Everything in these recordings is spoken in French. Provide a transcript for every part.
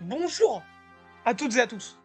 Bonjour à toutes et à tous.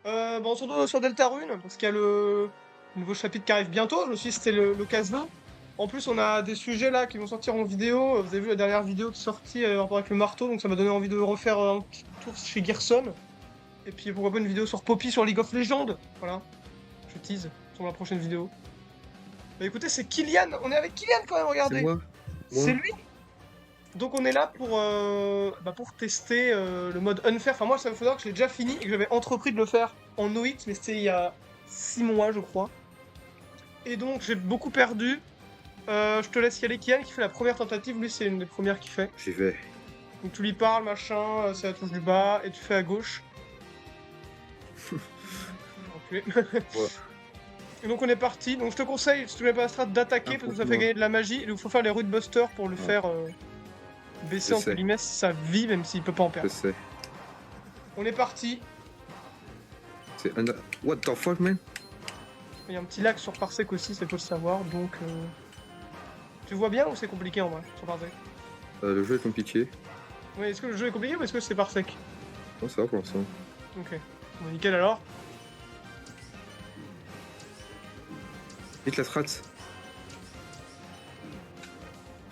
On se retrouve sur Deltarune parce qu'il y a le nouveau chapitre qui arrive bientôt. Je me suis dit que c'était l'occasion. En plus, on a des sujets là qui vont sortir en vidéo. Vous avez vu la dernière vidéo qui est sortie en rapport avec le marteau, donc ça m'a donné envie de refaire un petit tour chez Gearson. Et puis pourquoi pas une vidéo sur Poppy sur League of Legends. Voilà, je tease sur ma prochaine vidéo. Bah écoutez, c'est Kylian. On est avec Kylian quand même, C'est regardez. moi. C'est lui. Donc on est là pour tester le mode unfair. Enfin moi ça me faut dire que je l'ai déjà fini et que j'avais entrepris de le faire en No-Hit, mais c'était il y a 6 mois je crois. Et donc j'ai beaucoup perdu. Je te laisse y aller, Kian qui fait la première tentative, lui c'est une des premières qu'il fait. J'y vais. Donc tu lui parles, machin, c'est la touche du bas, et tu fais à gauche. Enculé. Ouais. Et donc on est parti, donc je te conseille, si tu n'as pas la strat, d'attaquer parce que ça fait gagner de la magie. Il nous faut faire les Root Busters pour le faire baisser Je entre sais. guillemets sa vie, même s'il peut pas en Je perdre. sais. On est parti. C'est un... What the fuck, man? Il y a un petit lac sur Parsec aussi, ça faut le savoir, donc... Tu vois bien ou c'est compliqué en vrai, sur Parsec? Le jeu est compliqué. Oui, est-ce que le jeu est compliqué ou est-ce que c'est Parsec? Non, ça va pour l'instant. Ok. Bon, nickel alors. Vite la strat.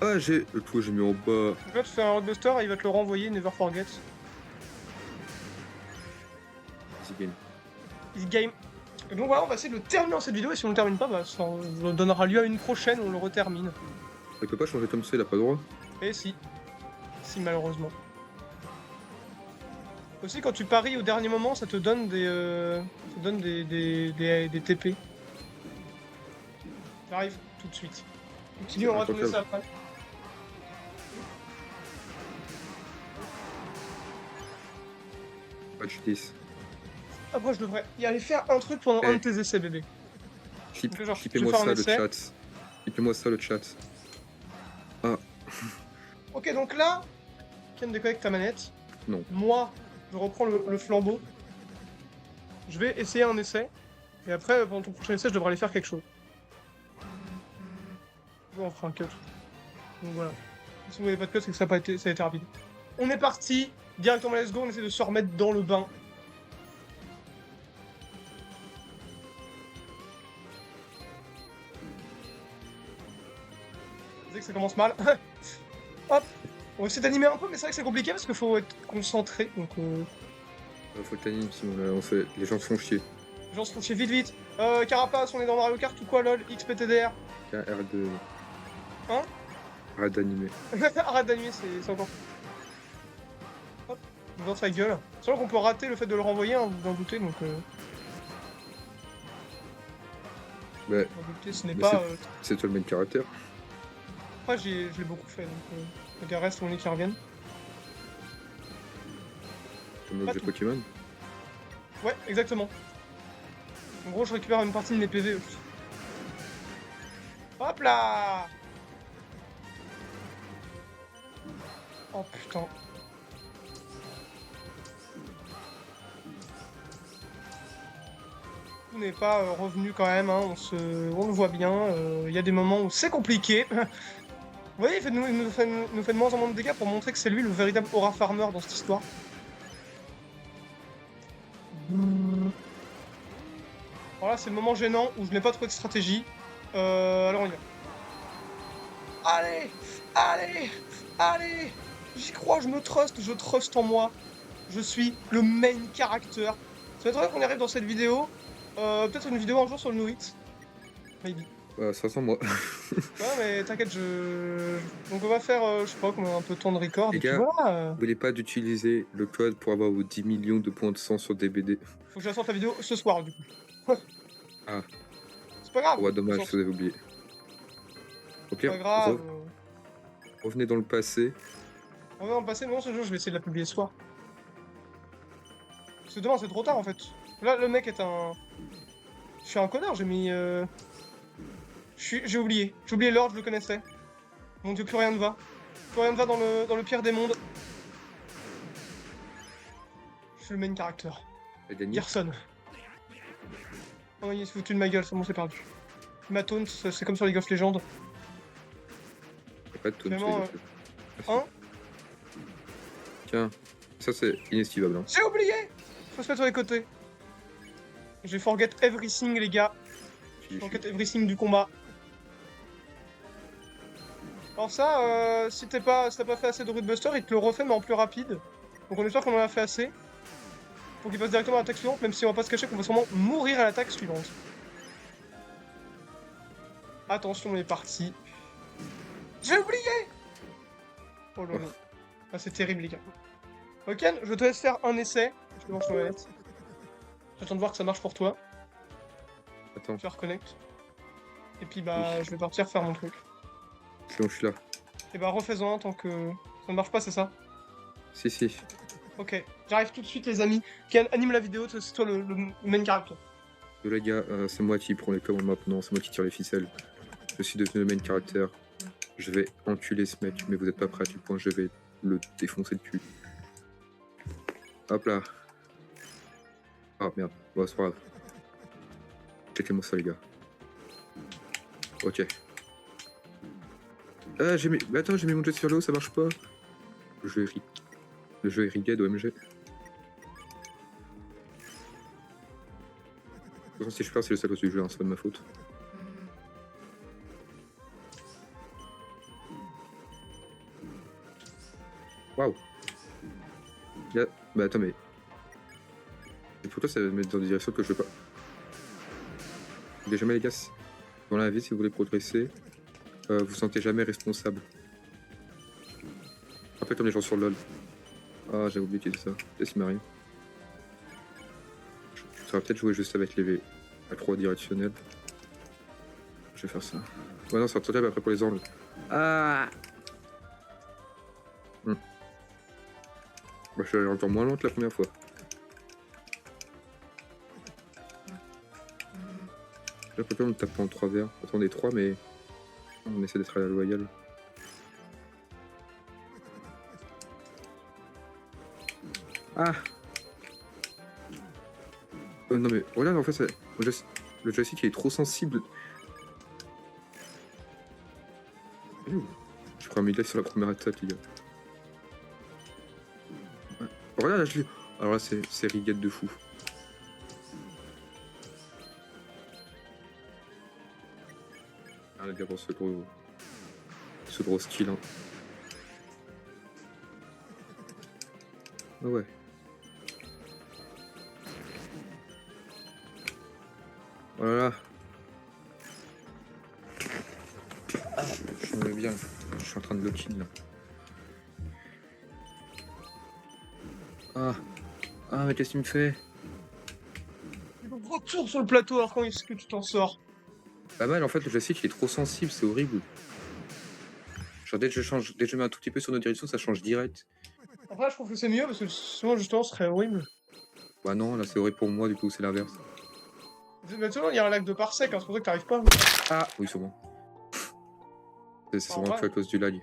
Ah, j'ai... Le trou, j'ai mis en bas. Donc là, tu fais un Roadbuster et il va te le renvoyer, never forget. Easy game. Easy game. Et donc voilà, on va essayer de le terminer dans cette vidéo, et si on le termine pas, bah, ça donnera lieu à une prochaine où on le retermine. Il peut pas changer comme ça, il a pas le droit. Et si. Si, malheureusement. Aussi, quand tu paries au dernier moment, ça te donne des TP. J'arrive tout de suite. Continue, on va trouver ça après. Pas de justice. Après, je devrais y aller faire un truc pendant un de tes essais, bébé. Genre, Clippez-moi je vais faire ça, un le essai. chat. Clippez-moi ça, le chat. Ah. Ok, donc là, Ken déconnecte ta manette. Non. Moi, je reprends le flambeau. Je vais essayer un essai. Et après, pendant ton prochain essai, je devrais aller faire quelque chose. On fera un cut. Donc voilà. Si vous n'avez pas de cut, c'est que ça a été rapide. On est parti. Directement, let's go. On essaie de se remettre dans le bain. Je sais que ça commence mal. Hop. On va essayer d'animer un peu, mais c'est vrai que c'est compliqué parce qu'il faut être concentré. Donc, Faut que t'animes, sinon là, on fait... les gens se font chier. les gens se font chier vite, vite. Carapace, on est dans Mario Kart ou quoi, lol? XPTDR. KR2. Hein? Arrête d'animer. Arrête d'animer, c'est encore. Hop, dans sa gueule. C'est vrai qu'on peut rater le fait de le renvoyer, hein, vous en doutez, donc. Ouais. Vous en doutez, ce n'est Mais pas. c'est toi le main caractère. Après, je l'ai beaucoup fait, donc. Il reste mon nez qui reviennent. Comme Pas l'objet tout. Pokémon. Ouais, exactement. En gros, je récupère une partie de mes PV aussi. Hop là! Oh putain. Tout n'est pas revenu quand même, hein. On le voit bien. Il y a des moments où c'est compliqué. Vous voyez, il nous fait de moins en moins de dégâts pour montrer que c'est lui le véritable aura farmer dans cette histoire. Alors là, c'est le moment gênant où je n'ai pas trouvé de stratégie. Alors on y va. Allez! Allez! Allez! J'y crois, je trust en moi. Je suis le main character. Ça va être vrai qu'on y arrive dans cette vidéo. Peut-être une vidéo un jour sur le No-Hit. Maybe. Bah, ça sent moi. Ouais, mais t'inquiète, donc on va faire, je sais pas, combien un peu de temps de record. Les Et puis gars, voilà. n'oubliez pas d'utiliser le code pour avoir vos 10 millions de points de sang sur DBD. Faut que je la sorte la vidéo ce soir, du coup. Ah. C'est pas grave. Ouais, dommage, si vous avez oublié. Ok, C'est pas grave. revenez dans le passé. On va en passer, non, ce jeu, je vais essayer de la publier ce soir. Parce que demain, c'est trop tard, en fait. Là, le mec est un... Je suis un connard, j'ai mis... J'ai oublié. J'ai oublié l'ordre, je le connaissais. Mon dieu, plus rien ne va. Plus rien ne va dans le pire des mondes. Je suis le main character. Gearson. Oh, il s'est foutu de ma gueule, c'est bon, c'est perdu. Ma taunt, c'est comme sur League of Legends. Y'a pas de taunt. Vraiment, hein? Tiens. Ça, c'est inesquivable. Hein. J'ai oublié! Faut se mettre sur les côtés. Je vais forget everything, les gars. Forget everything du combat. Alors ça, si t'as pas fait assez de Root Buster, il te le refait mais en plus rapide. Donc on espère qu'on en a fait assez. Pour qu'il passe directement à l'attaque suivante, même si on va pas se cacher qu'on va sûrement mourir à l'attaque suivante. Attention, on est parti. J'ai oublié! Oh là là. Ah, c'est terrible, les gars. Ok, je te laisse faire un essai. Je te lance ma manette. J'attends de voir que ça marche pour toi. Attends. Je reconnecte. Et puis bah, je vais partir faire mon truc. C'est bon, je suis là. Et bah, refais-en un tant que ça ne marche pas, c'est ça? Si. Ok, j'arrive tout de suite, les amis. Ken, anime la vidéo, c'est toi le main character. Les gars, c'est moi qui prends les commandes maintenant, c'est moi qui tire les ficelles. Je suis devenu le main character. Je vais enculer ce mec, mais vous êtes pas prêts à quel point je vais le défoncer le cul. Hop là. Ah merde, bon, c'est pas grave. Checkez-moi ça, les gars. Ok. Ah, j'ai mis... Mais attends, j'ai mis mon jet sur l'eau, ça marche pas. Le jeu est rigged, OMG. De toute façon, si je perds, c'est le seul du jeu, hein, c'est pas de ma faute. Waouh. Bah attends, mais... Et pourquoi ça va me mettre dans des directions que je veux pas? Jamais les gars, dans la vie, si vous voulez progresser, vous sentez jamais responsable. Un peu comme les gens sur LoL. Ah, j'avais oublié de dire ça. Qu'est-ce qui m'arrive? Ça va peut-être jouer juste avec les A3 directionnels. Je vais faire ça. Ouais, non, ça va total après pour les angles. Ah. Bah, je suis allé encore moins loin que la première fois. Là, peut-être on tape en 3 verres. Attendez, 3, mais on essaie d'être à la loyale. Ah. Non mais regarde, en fait, le joystick il est trop sensible. Je prends un mid-life sur la première attaque, les gars. Ouais. Regarde, là, je l'ai. Alors là, c'est rigged de fou. Ah, les gars, pour ce gros skill. Hein. Ah ouais. Voilà. Ah, je me mets bien. Je suis en train de lock-in là. Ah, mais qu'est-ce que tu me fais? Retourne sur le plateau, alors quand est-ce que tu t'en sors? Pas mal, en fait, le joystick il est trop sensible, c'est horrible. Genre, dès que je mets un tout petit peu sur notre direction, ça change direct. Après, je trouve que c'est mieux parce que sinon, justement, ce serait horrible. Bah non, là c'est horrible pour moi, du coup, c'est l'inverse. Maintenant, il y a un lac de parsec, hein, c'est pour ça que t'arrives pas. Ah, oui, c'est bon. C'est sûrement que à cause du lag.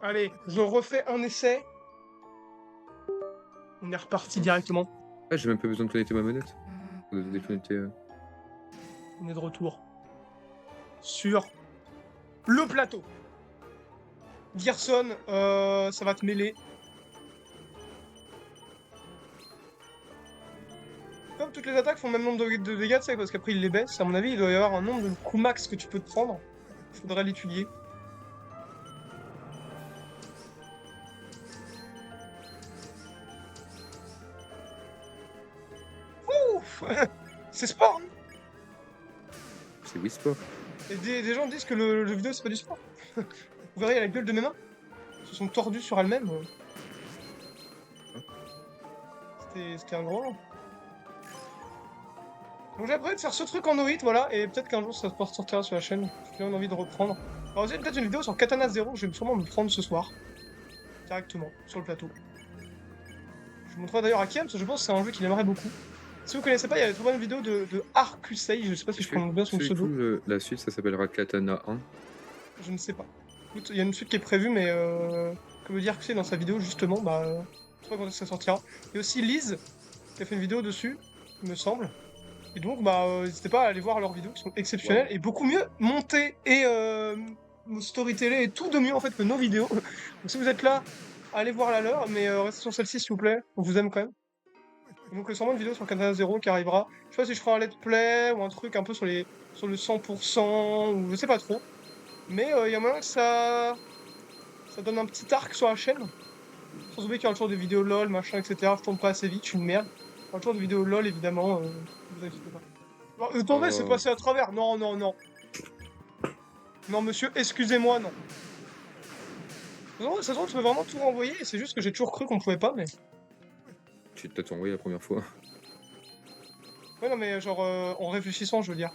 Allez, je refais un essai. On est reparti directement. Ah, j'ai même pas besoin de connecter ma manette. De déconnecter. On est de retour. Sur le plateau. Gerson, ça va te mêler. Comme toutes les attaques font le même nombre de dégâts, tu sais, parce qu'après il les baisse. À mon avis, il doit y avoir un nombre de coups max que tu peux te prendre. Faudrait l'étudier. Ouf. C'est sport, hein. C'est Wii Sport. Et des gens disent que le jeu vidéo c'est pas du sport. Vous verrez, la gueule de mes mains. Elles se sont tordues sur elles-mêmes. C'était un gros. Donc j'ai appris de faire ce truc en OIT, voilà, et peut-être qu'un jour ça sortira sur la chaîne. J'ai envie de reprendre. Alors j'ai peut-être une vidéo sur Katana Zero, je vais sûrement me prendre ce soir. Directement, sur le plateau. Je vous montrerai d'ailleurs à Kiam, parce que je pense que c'est un jeu qu'il aimerait beaucoup. Si vous connaissez pas, il y a une très bonne vidéo de Arcusei, je sais pas si je prononce bien son pseudo. La suite, ça s'appellera Katana 1. Je ne sais pas. Écoute, il y a une suite qui est prévue, mais comme le dit Arcusei dans sa vidéo, justement, bah... je sais pas quand ça sortira. Il y a aussi Liz, qui a fait une vidéo dessus, il me semble. Et donc, bah, n'hésitez pas à aller voir leurs vidéos qui sont exceptionnelles et beaucoup mieux montées et storytellées et tout de mieux en fait que nos vidéos. Donc si vous êtes là allez voir la leur, mais restez sur celle-ci s'il vous plaît, on vous aime quand même. Et donc sûrement une vidéo sur Katana Zero qui arrivera. Je sais pas si je ferai un let's play ou un truc un peu sur le 100% ou je sais pas trop. Mais il y a moyen que ça donne un petit arc sur la chaîne. Sans oublier qu'il y aura toujours des vidéos LOL, machin, etc. Je tourne pas assez vite, je suis une merde. Il y aura toujours des vidéos LOL évidemment, vous inquiétez pas. Bon, attendez, c'est Oh, passé à travers. Non, non, non. Non monsieur, excusez-moi, non. Non, ça se trouve, je peux vraiment tout renvoyer, et c'est juste que j'ai toujours cru qu'on pouvait pas, mais... j'ai peut-être envoyé la première fois. Ouais, non, mais genre, en réfléchissant, je veux dire.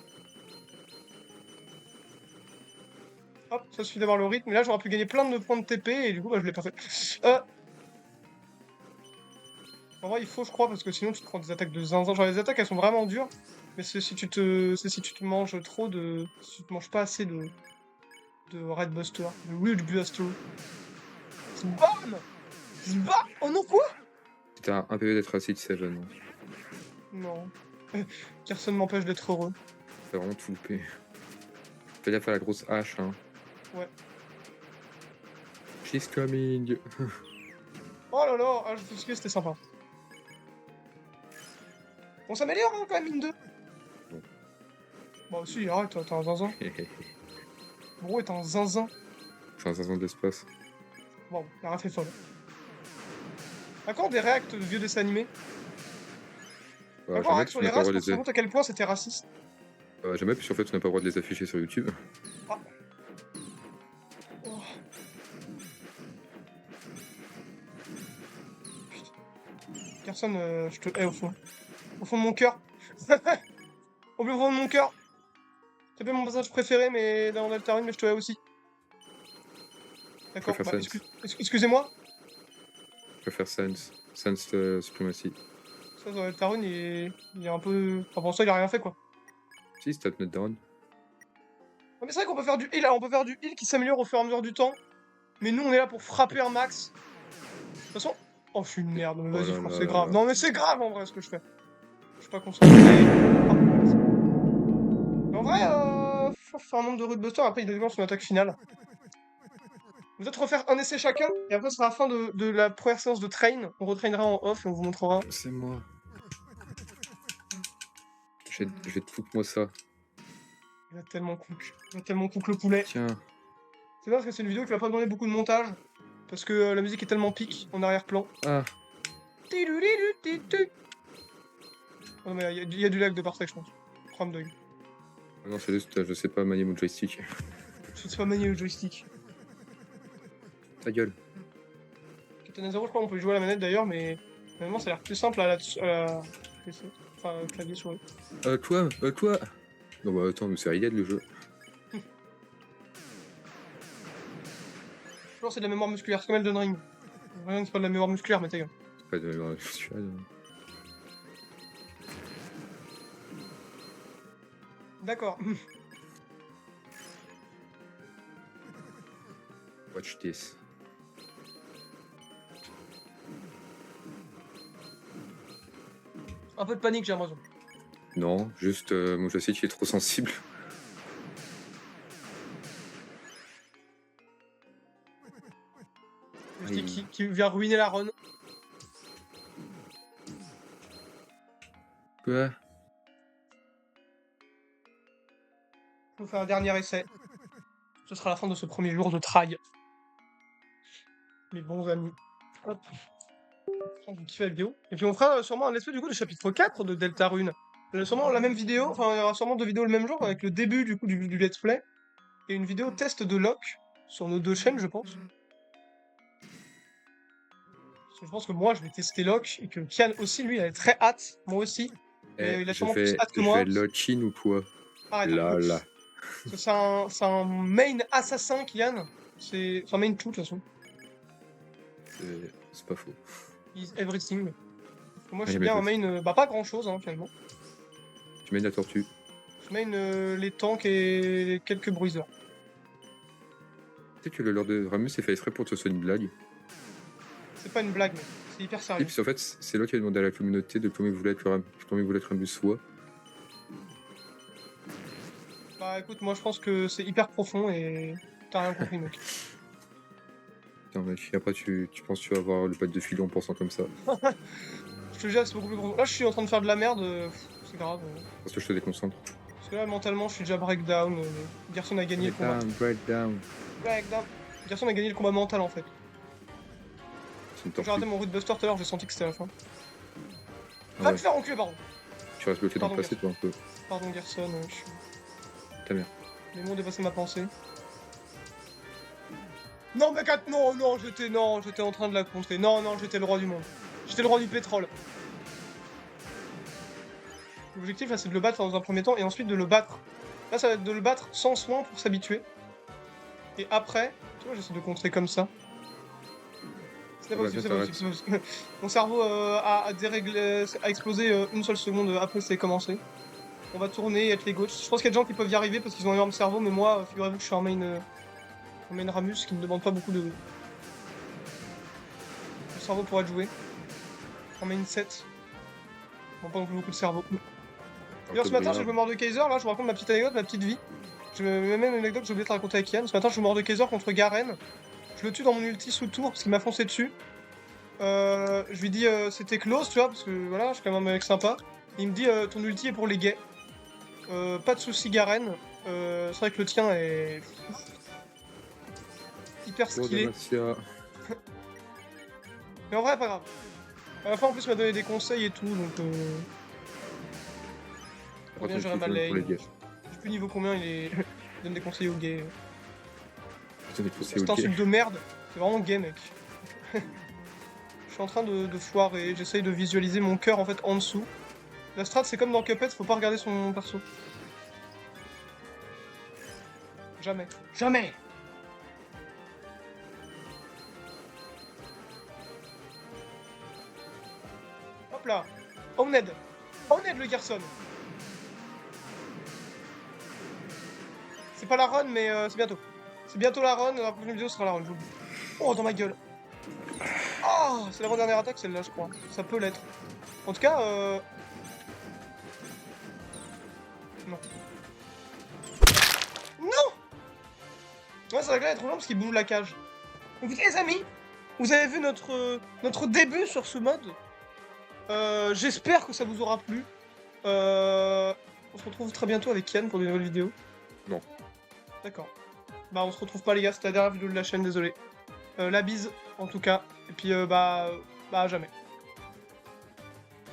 Hop, ça suffit d'avoir le rythme, et là, j'aurais pu gagner plein de points de TP, et du coup, bah, je l'ai pas fait. En vrai, il faut, je crois, parce que sinon, tu te prends des attaques de zinzin. Genre, les attaques, elles sont vraiment dures, mais c'est si tu te manges trop de... Si tu te manges pas assez de Red Buster, de Weird Buster. Bam! Bam! Oh non, quoi? C'était un PV d'être à 6-7. Non. Personne m'empêche d'être heureux. T'as vraiment tout loupé. Fais gaffe à la grosse hache, hein. Ouais. She's coming. Oh là là, ah, je t'excuse, c'était sympa. On s'améliore, hein, quand même, mine 2. Bon. Bah si, arrête, t'es un zinzin. Gros, t'es un zinzin. C'est un sens d'espace. Bon, la ref est folle. Encore des réacts de vieux dessins animés. Bah, Encore un jamais, réact puis sur tu les n'as pas le races droit pour de se les... rendre compte à quel point c'était raciste. Jamais, puis en fait, tu n'as pas le droit de les afficher sur YouTube. Ah. Oh. Putain. Personne, je te hais au fond. Au fond de mon cœur. Au plus profond de mon cœur. C'est pas mon passage préféré, mais dans Deltarune, mais je te hais aussi. Je D'accord, préfère bah Sense. excusez-moi. Je préfère Sense. Sense Supremacy. Ça, dans Deltarune, il est un peu... Enfin, pour ça, il a rien fait, quoi. Si, Stop Not Down. Non, mais c'est vrai qu'on peut faire du heal, on peut faire du heal qui s'améliore au fur et à mesure du temps. Mais nous, on est là pour frapper un max. De toute façon... Oh, je suis une merde, mais Oh vas-y, là frère, là c'est là grave. là. Non, mais c'est grave, en vrai, ce que je fais. Je suis pas concentré. Mais en vrai, faut faire un nombre de routes buster, après il dépend son attaque finale. Vous peut-être refaire un essai chacun, et après ce sera la fin de la première séance de train. On retrainera en off et on vous montrera. C'est moi. Je vais te foutre moi ça. Il va tellement cook le poulet. Tiens. C'est bien parce que c'est une vidéo qui va pas demander beaucoup de montage. Parce que la musique est tellement pique en arrière-plan. Ah. Oh, mais il y a du lag de partage, je pense. Prime dog. Non, c'est juste, je sais pas manier mon joystick. Je sais pas manier le joystick. Ta gueule. Katana Zero, je crois qu'on peut jouer à la manette d'ailleurs, mais finalement ça a l'air plus simple à la PC. Enfin, clavier souris. Quoi Quoi Non, bah attends, mais c'est Riyad le jeu. Je pense que c'est de la mémoire musculaire, c'est comme Elden Ring. Rien, c'est pas de la mémoire musculaire, mais ta gueule. C'est pas de je suis là. D'accord. Watch this. Un peu de panique, j'ai l'impression. Non, juste mon joystick il est trop sensible. Je dis qui vient ruiner la run. Quoi Je vais faire un dernier essai. Ce sera la fin de ce premier jour de try. Mes bons amis. Hop. Vous kiffez la vidéo. Et puis on fera sûrement un let's play du coup du chapitre 4 de Deltarune. Sûrement la même vidéo, enfin il y aura sûrement 2 vidéos le même jour avec le début du coup du let's play. Et une vidéo test de Locke sur nos 2 chaînes je pense. Parce que je pense que moi je vais tester Locke et que Kian aussi lui il a très hâte, moi aussi. Mais il a sûrement plus hâte que moi. Je vais Lochin ou quoi Arrête, là là. C'est un main assassin Kian. C'est un main tout de toute façon. C'est pas faux. He's everything. Moi je Allez, suis bien un vas-y. main, bah pas grand chose hein, finalement. Tu mènes la tortue. Je main les tanks et quelques bruiseurs. Tu sais que le Lord de Ramus s'est fait exprès pour te faire une blague. C'est pas une blague, mais c'est hyper Et sérieux. puis en fait, c'est là qui a demandé à la communauté de combien il voulait que Ramus soit. Bah écoute, moi je pense que c'est hyper profond et t'as rien compris mec. Putain, mec, après tu penses que tu vas avoir le pad de filon en pensant comme ça. Je te jure, c'est beaucoup plus gros. Là, je suis en train de faire de la merde, c'est grave. Parce que je te déconcentre. Parce que là, mentalement, je suis déjà breakdown. Gerson a gagné le combat. Breakdown. Breakdown. Gerson a gagné le combat mental en fait. C'est une Quand j'ai raté tortue. mon root buster tout à l'heure, j'ai senti que c'était la fin. Ah Va ouais. te faire enculer, pardon. Tu restes bloqué dans le Pardon, passé, toi, un peu. Pardon, Gerson, je suis. Ta mère. Les mots ont dépassé ma pensée. Non, mais non, j'étais en train de la contrer. Non, j'étais le roi du monde. J'étais le roi du pétrole. L'objectif là, c'est de le battre dans un premier temps et ensuite de le battre. Là, ça va être de le battre sans soin pour s'habituer. Et après, tu vois, j'essaie de contrer comme ça. C'est pas possible, c'est pas possible, c'est pas possible. Mon cerveau a déréglé, a explosé une seule seconde après c'est commencé. On va tourner et être les gauches. Je pense qu'il y a des gens qui peuvent y arriver parce qu'ils ont un énorme cerveau, mais moi, figurez-vous que je suis un main Ramus qui ne demande pas beaucoup de cerveau pour être joué. Un main 7. Bon, pas non plus beaucoup de cerveau. D'ailleurs, ce matin, j'ai joué Mordekaiser, là, je vous raconte ma petite anecdote, ma petite vie. Même une anecdote que j'ai oublié de te raconter avec Yann. Ce matin, je joue Mordekaiser contre Garen. Je le tue dans mon ulti sous tour parce qu'il m'a foncé dessus. Je lui dis c'était close, tu vois, parce que voilà, je suis quand même un mec sympa. Il me dit ton ulti est pour les gays. Pas de soucis, Garen. C'est vrai que le tien est hyper stylé. Mais en vrai, pas grave. À la fin, en plus, il m'a donné des conseils et tout, donc. Bien gérer ma lane. Je sais plus niveau combien il donne des conseils aux gays. C'est un truc de merde. C'est vraiment gay, mec. Je suis en train de foirer. J'essaye de visualiser mon cœur en fait en dessous. La strat, c'est comme dans Cuphead, faut pas regarder son perso. Jamais. Jamais! Hop là! Owned! Owned le Gerson! C'est pas la run, mais c'est bientôt. C'est bientôt la run, la prochaine vidéo sera la run, je vous le dis. Oh, dans ma gueule! Oh, c'est la dernière attaque celle-là, je crois. Ça peut l'être. En tout cas, non. Non! Ouais, ça va être trop long parce qu'il bouge la cage. Donc, les amis, vous avez vu notre début sur ce mode. J'espère que ça vous aura plu. On se retrouve très bientôt avec Yann pour de nouvelles vidéos. Non. D'accord. Bah, on se retrouve pas, les gars, c'était la dernière vidéo de la chaîne, désolé. La bise, en tout cas. Et puis, bah, à jamais.